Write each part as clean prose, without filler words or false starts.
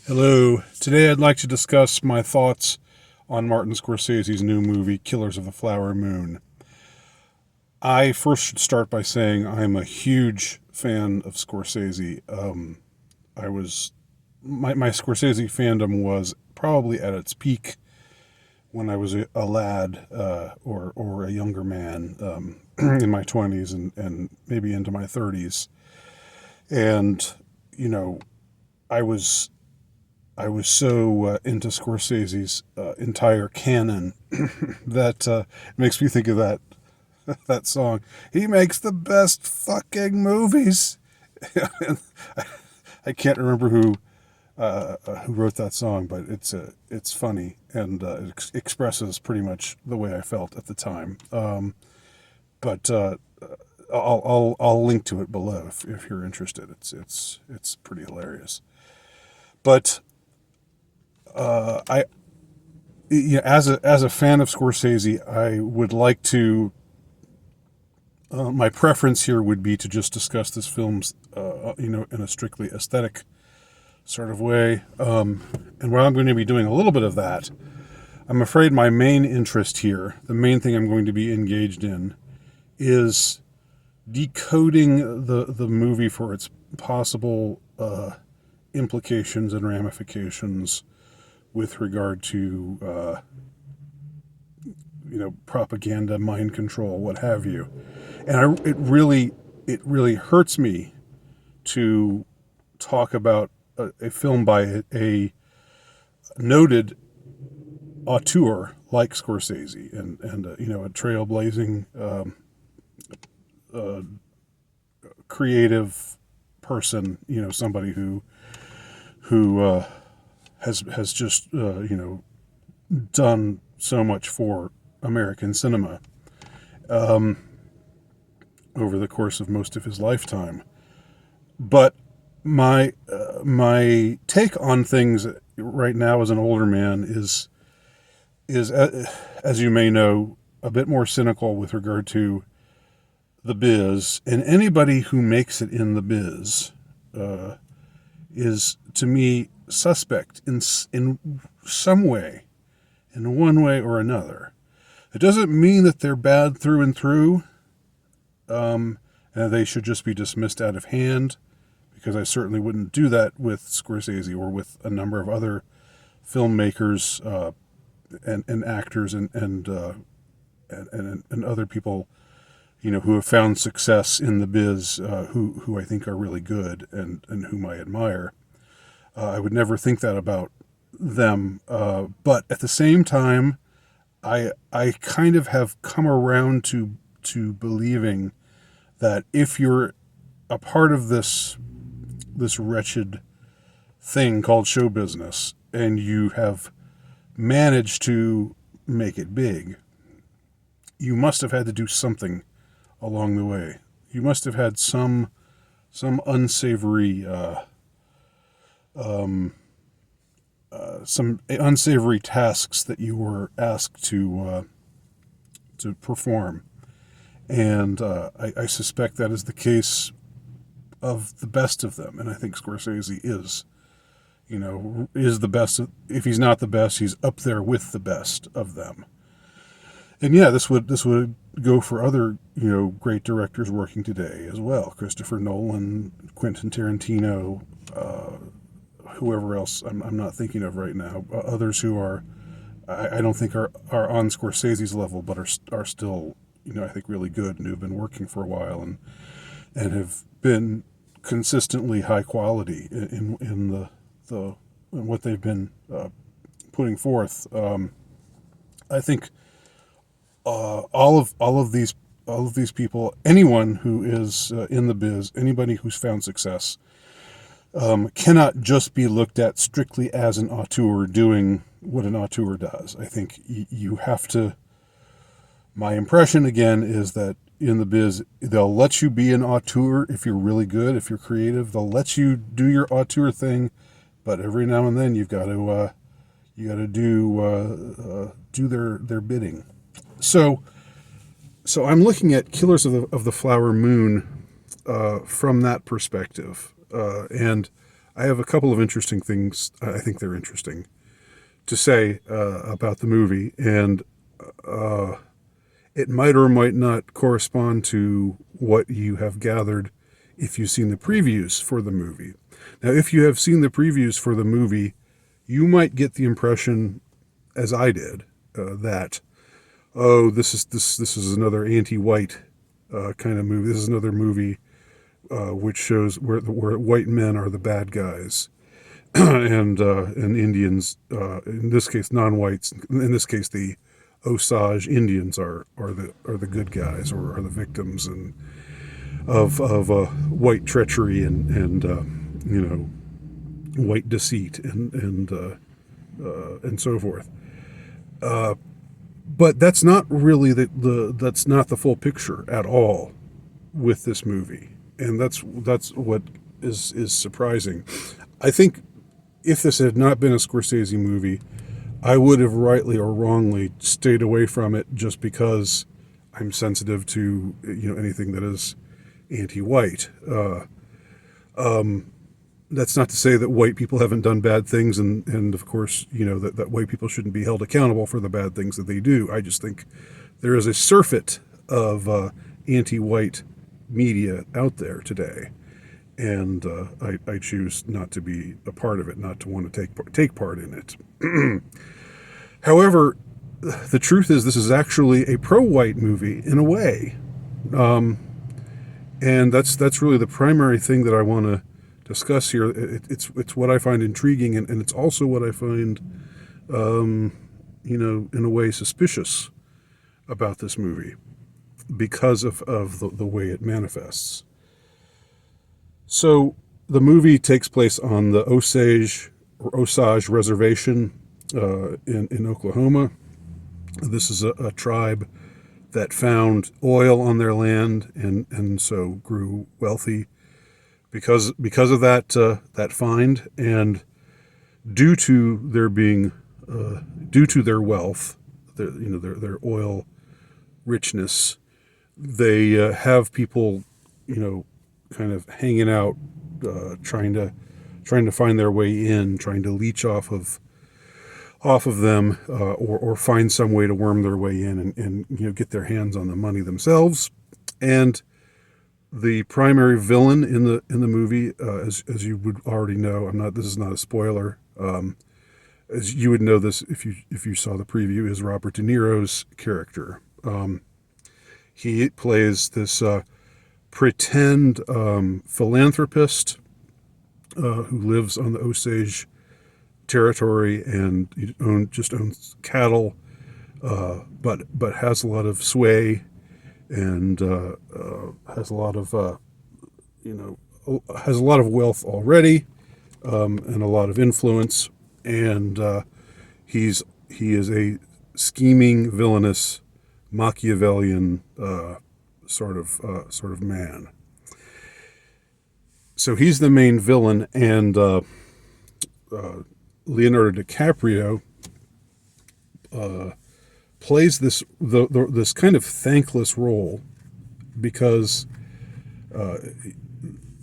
Hello. Today I'd like to discuss my thoughts on Martin Scorsese's new movie, Killers of the Flower Moon. I first should start by saying I'm a huge fan of Scorsese. I was my Scorsese fandom was probably at its peak when I was a lad or a younger man in my 20s and maybe into my 30s. And, you know, I was I was so into Scorsese's entire canon that it makes me think of that song. He makes the best fucking movies. I can't remember who wrote that song, but it's funny and it expresses pretty much the way I felt at the time. But I'll link to it below if you're interested. It's pretty hilarious. But I yeah, as a fan of Scorsese, I would like to. My preference here would be to just discuss this film's, in a strictly aesthetic sort of way. And while I'm going to be doing a little bit of that, I'm afraid my main interest here, the main thing I'm going to be engaged in, is decoding the movie for its possible implications and ramifications with regard to propaganda, mind control, what have you. And it really hurts me to talk about a film by a noted auteur like Scorsese and a trailblazing uh, creative person, somebody who has just done so much for American cinema over the course of most of his lifetime. But my take on things right now as an older man is as you may know, a bit more cynical with regard to the biz, and anybody who makes it in the biz is to me suspect in some way, in one way or another. It doesn't mean that they're bad through and through, and they should just be dismissed out of hand, because I certainly wouldn't do that with Scorsese or with a number of other filmmakers and actors and other people, who have found success in the biz, who I think are really good and whom I admire. I would never think that about them, but at the same time, I kind of have come around to believing that if you're a part of this wretched thing called show business and you have managed to make it big, you must have had to do something along the way. You must have had some unsavory some unsavory tasks that you were asked to perform, and I suspect that is the case of the best of them. And I think Scorsese is the best. If he's not the best, he's up there with the best of them. And yeah, this would go for other great directors working today as well. Christopher Nolan, Quentin Tarantino, whoever else I'm not thinking of right now. Others who are I don't think are on Scorsese's level, but are still I think really good and who've been working for a while and have been consistently high quality in in what they've been putting forth. I think all of these people, anyone who is in the biz, anybody who's found success, cannot just be looked at strictly as an auteur doing what an auteur does. I think you have to. My impression again is that in the biz, they'll let you be an auteur if you're really good, if you're creative. They'll let you do your auteur thing, but every now and then you've got to do their bidding. So I'm looking at Killers of the Flower Moon from that perspective, and I have a couple of interesting things. I think they're interesting to say about the movie, and it might or might not correspond to what you have gathered if you've seen the previews for the movie. Now, if you have seen the previews for the movie, you might get the impression, as I did, that this is another anti-white kind of movie. This is another movie which shows where white men are the bad guys, and Indians, in this case non-whites, in this case the Osage Indians are the good guys, or are the victims and of white treachery and white deceit and so forth. But that's not really that's not the full picture at all with this movie, and that's what is surprising. I think if this had not been a Scorsese movie, I would have rightly or wrongly stayed away from it, just because I'm sensitive to anything that is anti-white. That's not to say that white people haven't done bad things, and of course, that white people shouldn't be held accountable for the bad things that they do. I just think there is a surfeit of anti-white media out there today, and I choose not to be a part of it, not to want to take part in it. However, the truth is this is actually a pro-white movie in a way, and that's really the primary thing that I want to discuss here. It's what I find intriguing, and it's also what I find, in a way, suspicious about this movie, because of the way it manifests. So the movie takes place on the Osage Reservation in Oklahoma. This is a tribe that found oil on their land and so grew wealthy because of that find, and due to their wealth, their oil richness, they have people kind of hanging out, trying to find their way in, trying to leech off of them, or find some way to worm their way in and get their hands on the money themselves. And the primary villain in the movie, as you would already know, this is not a spoiler, as you would know this if you saw the preview, is Robert De Niro's character. He plays this pretend philanthropist who lives on the Osage territory and just owns cattle, but has a lot of sway and has a lot of wealth already, and a lot of influence, and he is a scheming, villainous, Machiavellian sort of man. So he's the main villain, and Leonardo DiCaprio plays this kind of thankless role, because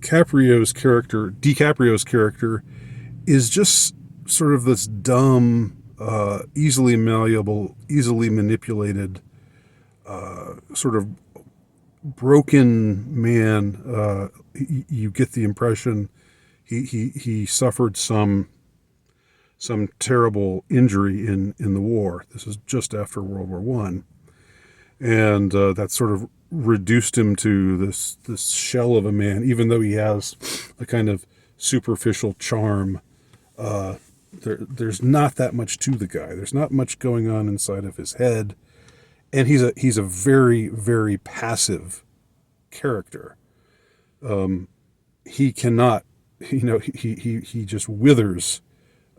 DiCaprio's character is just sort of this dumb, easily malleable, easily manipulated, sort of broken man. You get the impression he suffered some terrible injury in the war. This is just after World War I, and that sort of reduced him to this shell of a man. Even though he has a kind of superficial charm, there's not that much to the guy. There's not much going on inside of his head, and he's a very, very passive character. He cannot, he just withers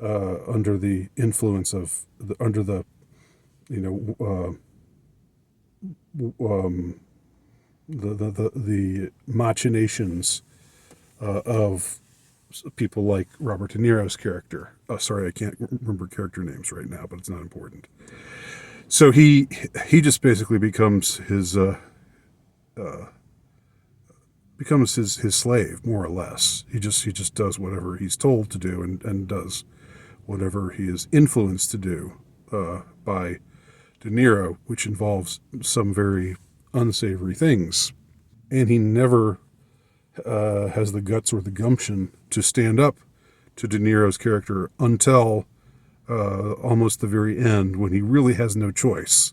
under the influence of the machinations of people like Robert De Niro's character. Sorry, I can't remember character names right now, but it's not important. So he just basically becomes his his slave, more or less. He just does whatever he's told to do, and does whatever he is influenced to do by De Niro, which involves some very unsavory things. And he never has the guts or the gumption to stand up to De Niro's character until almost the very end, when he really has no choice.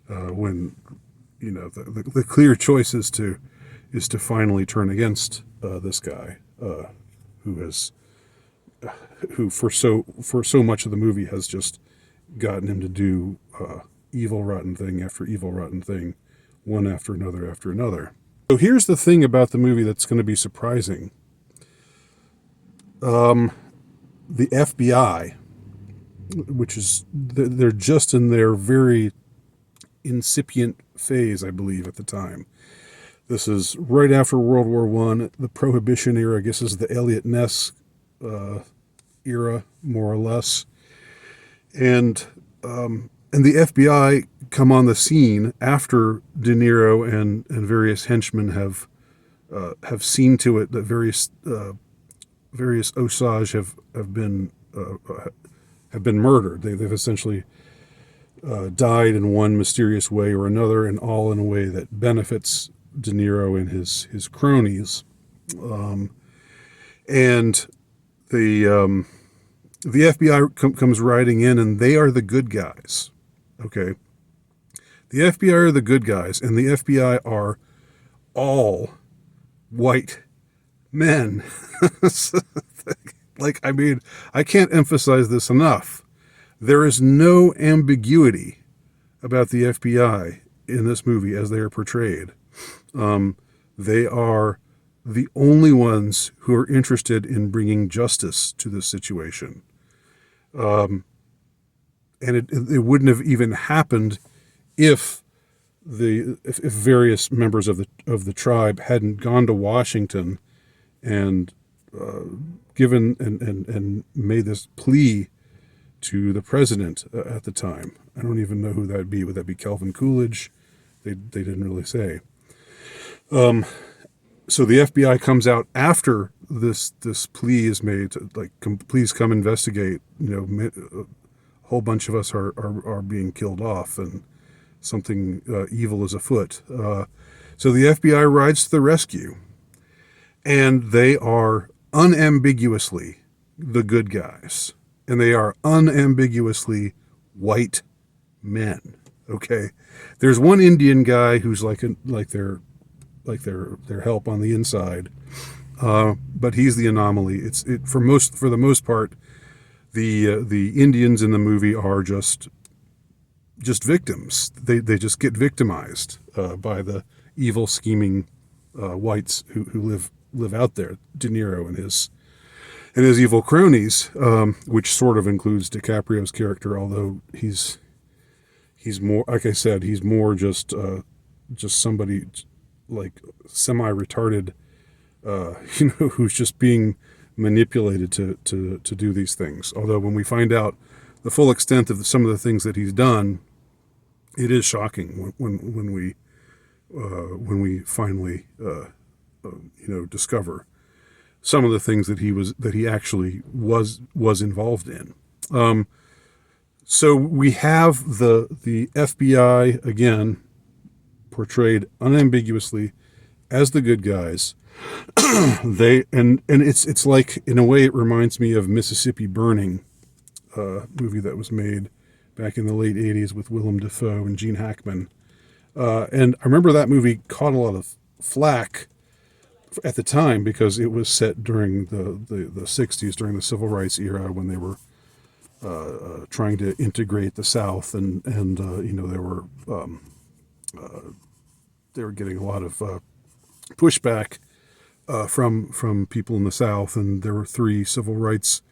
When the clear choice is to finally turn against this guy who for so much of the movie has just gotten him to do evil, rotten thing after evil, rotten thing, one after another after another. So here's the thing about the movie that's going to be surprising. The FBI, which is, they're just in their very incipient phase, I believe, at the time. This is right after World War I. The Prohibition era, I guess, is the Eliot Ness era, more or less. And the FBI come on the scene after De Niro and various henchmen have seen to it that various Osage have been murdered. They've essentially died in one mysterious way or another, and all in a way that benefits De Niro and his cronies. And the FBI comes riding in, and they are the good guys. Okay, the FBI are the good guys, and the FBI are all white men. I mean, I can't emphasize this enough. There is no ambiguity about the FBI in this movie as they are portrayed. They are the only ones who are interested in bringing justice to this situation. And it wouldn't have even happened if various members of the tribe hadn't gone to Washington and given and made this plea to the president at the time. I don't even know who that would be. Would that be Calvin Coolidge? They didn't really say. So the FBI comes out after this plea is made to, please come investigate. A whole bunch of us are being killed off, and something evil is afoot. So the FBI rides to the rescue, and they are unambiguously the good guys, and they are unambiguously white men. Okay, there's one Indian guy who's like their help on the inside, but he's the anomaly. For the most part, the Indians in the movie are just victims. They just get victimized by the evil, scheming whites who live out there. De Niro and his evil cronies, which sort of includes DiCaprio's character, although he's more, like I said, he's more just somebody like semi-retarded, who's just being manipulated to do these things. Although when we find out the full extent of some of the things that he's done, it is shocking when we finally discover some of the things that he actually was involved in. So we have the FBI again portrayed unambiguously as the good guys. It's like, in a way, it reminds me of Mississippi Burning, movie that was made back in the late 80s with Willem Dafoe and Gene Hackman. And I remember that movie caught a lot of flack at the time because it was set during the 60s, during the civil rights era, when they were trying to integrate the South, and they were getting a lot of pushback from people in the South, and there were 3 civil rights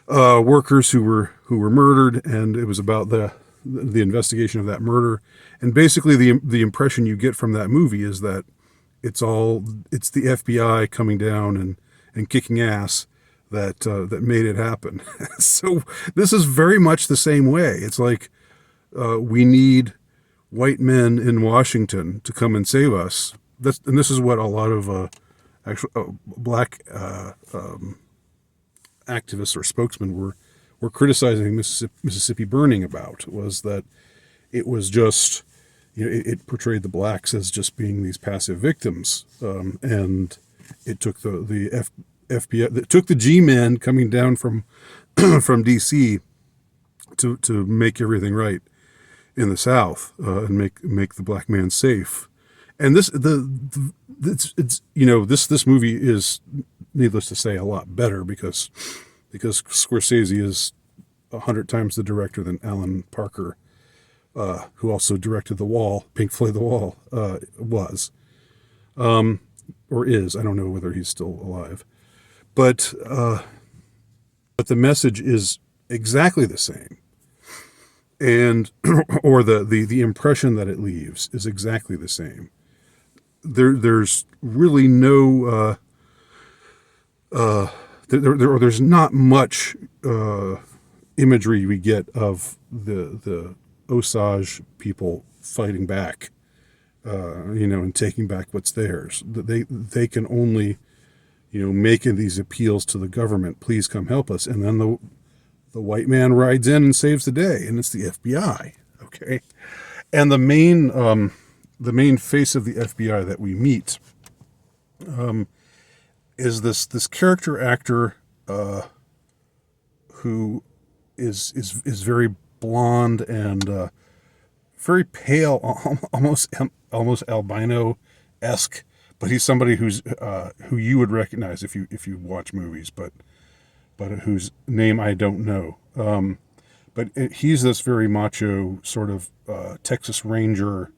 workers who were murdered, and it was about the investigation of that murder. And basically, the impression you get from that movie is that it's the FBI coming down and kicking ass that made it happen. So this is very much the same way. It's like we need white men in Washington to come and save us, this is what a lot of actual black activists or spokesmen were criticizing Mississippi Burning about, was that it was just, it portrayed the blacks as just being these passive victims, and it took the FBI, it took the G-men coming down from from D.C. to make everything right in the South, and make the black man safe. And this this movie is, needless to say, a lot better because Scorsese is 100 times the director than Alan Parker, who also directed The Wall, Pink Floyd The Wall, was, or is. I don't know whether he's still alive, but the message is exactly the same, and or the impression that it leaves is exactly the same. There's really no there's not much imagery we get of the Osage people fighting back, and taking back what's theirs. They can only, making these appeals to the government, please come help us, and then the white man rides in and saves the day, and it's the FBI. Okay, and the main face of the FBI that we meet is this character actor who is very blonde and very pale, almost albino-esque, but he's somebody who you would recognize if you watch movies, but whose name I don't know. But he's this very macho sort of Texas Ranger,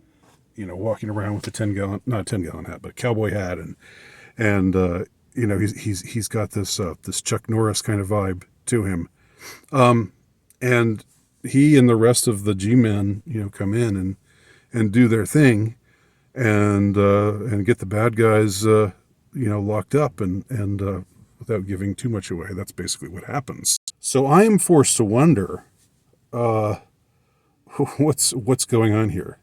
walking around with a not a 10-gallon hat, but a cowboy hat, and he's got this Chuck Norris kind of vibe to him, and he and the rest of the G-men, come in and do their thing, and get the bad guys, locked up, and without giving too much away, that's basically what happens. So I am forced to wonder, what's going on here,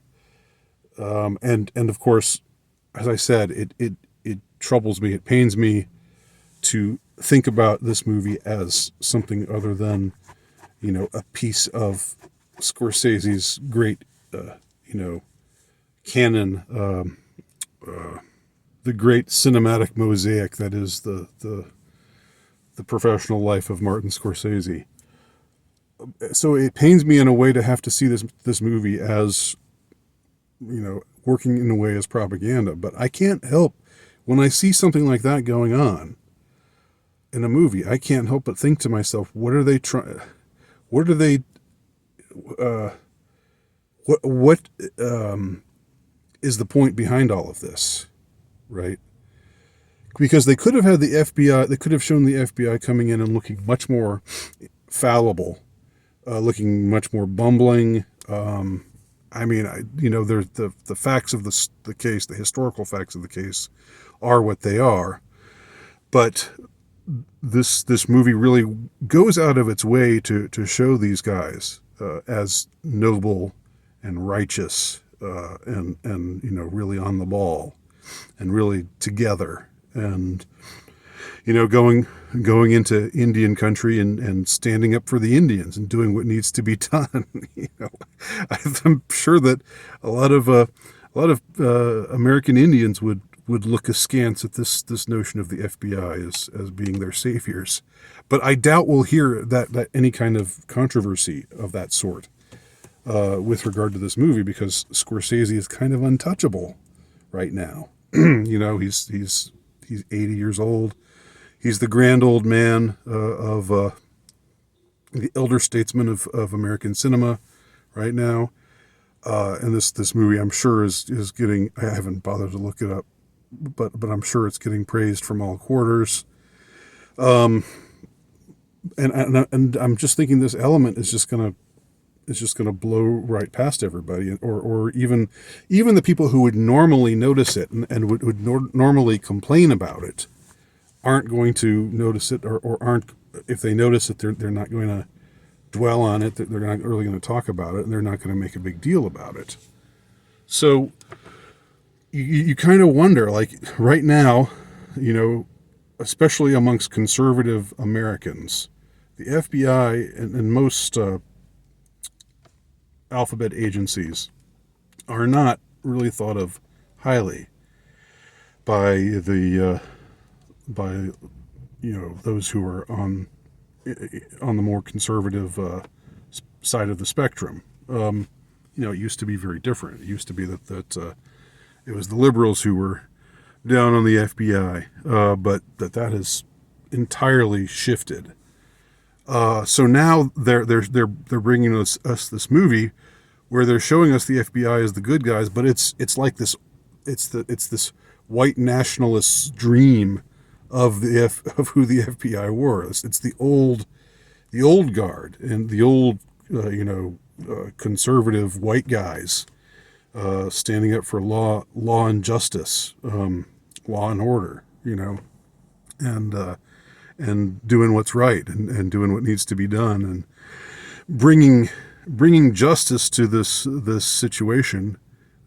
and of course, as I said, it troubles me, it pains me to think about this movie as something other than, a piece of Scorsese's great, canon, the great cinematic mosaic that is the professional life of Martin Scorsese. So it pains me in a way to have to see this movie as, working in a way as propaganda, but I can't help, when I see something like that going on in a movie, I can't help but think to myself, what are they trying? What are they? What is the point behind all of this, right? Because they could have had the FBI. They could have shown the FBI coming in and looking much more fallible, looking much more bumbling. There's the facts of the case, the historical facts of the case, are what they are, but this movie really goes out of its way to show these guys as noble and righteous, and really on the ball, and really together, and going into Indian country and standing up for the Indians and doing what needs to be done. I'm sure that a lot of American Indians would look askance at this notion of the FBI as being their saviors. But I doubt we'll hear that any kind of controversy of that sort with regard to this movie, because Scorsese is kind of untouchable right now. He's 80 years old. He's the grand old man of the elder statesman of American cinema right now. And this movie, I'm sure, is getting, I haven't bothered to look it up, but I'm sure it's getting praised from all quarters. And I'm just thinking this element is just gonna blow right past everybody, or even the people who would normally notice it and would normally complain about it aren't going to notice it, or aren't, if they notice it, they're not going to dwell on it, they're not really going to talk about it, and they're not going to make a big deal about it. So you kind of wonder, like right now, you know, especially amongst conservative Americans, the FBI and most alphabet agencies are not really thought of highly by by those who are on the more conservative side of the spectrum. It used to be very different. It used to be that it was the liberals who were down on the FBI, but that has entirely shifted. So now they're bringing us this movie where they're showing us the FBI as the good guys, but it's like this, it's this white nationalist dream of of who the FBI were. It's the old guard and the old conservative white guys standing up for law and justice, law and order, and doing what's right and doing what needs to be done and bringing justice to this situation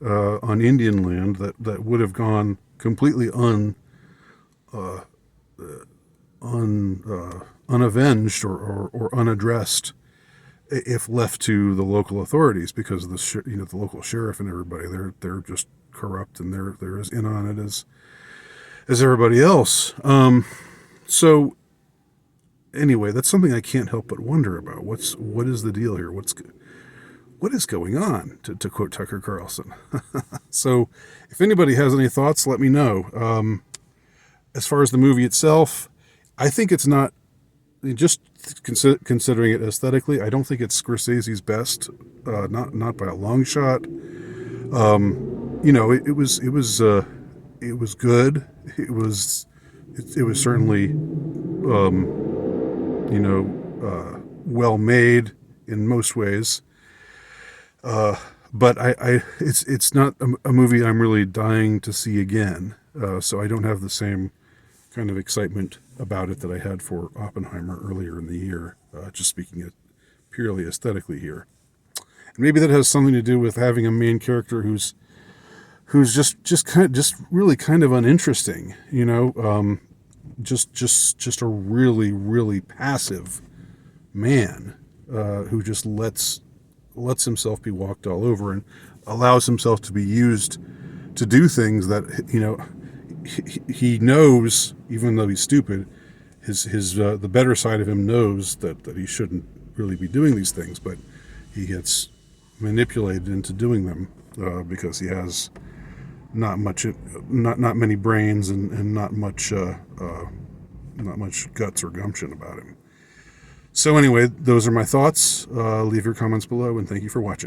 on Indian land that would have gone completely unavenged or unaddressed if left to the local authorities, because the local sheriff and everybody, they're just corrupt and they're as in on it as everybody else. So anyway, that's something I can't help but wonder about. What is the deal here? What is going on? To quote Tucker Carlson. So if anybody has any thoughts, let me know. As far as the movie itself, I think it's not, just considering it aesthetically, I don't think it's Scorsese's best, not by a long shot. It was good. It was certainly well made in most ways. But it's not a movie I'm really dying to see again. So I don't have the same kind of excitement about it that I had for Oppenheimer earlier in the year, just speaking it purely aesthetically here. And maybe that has something to do with having a main character who's just really kind of uninteresting, just a really, really passive man who just lets himself be walked all over and allows himself to be used to do things that he knows, even though he's stupid, his the better side of him knows that he shouldn't really be doing these things, but he gets manipulated into doing them because he has not many brains and not much guts or gumption about him. So anyway, those are my thoughts. Leave your comments below, and thank you for watching.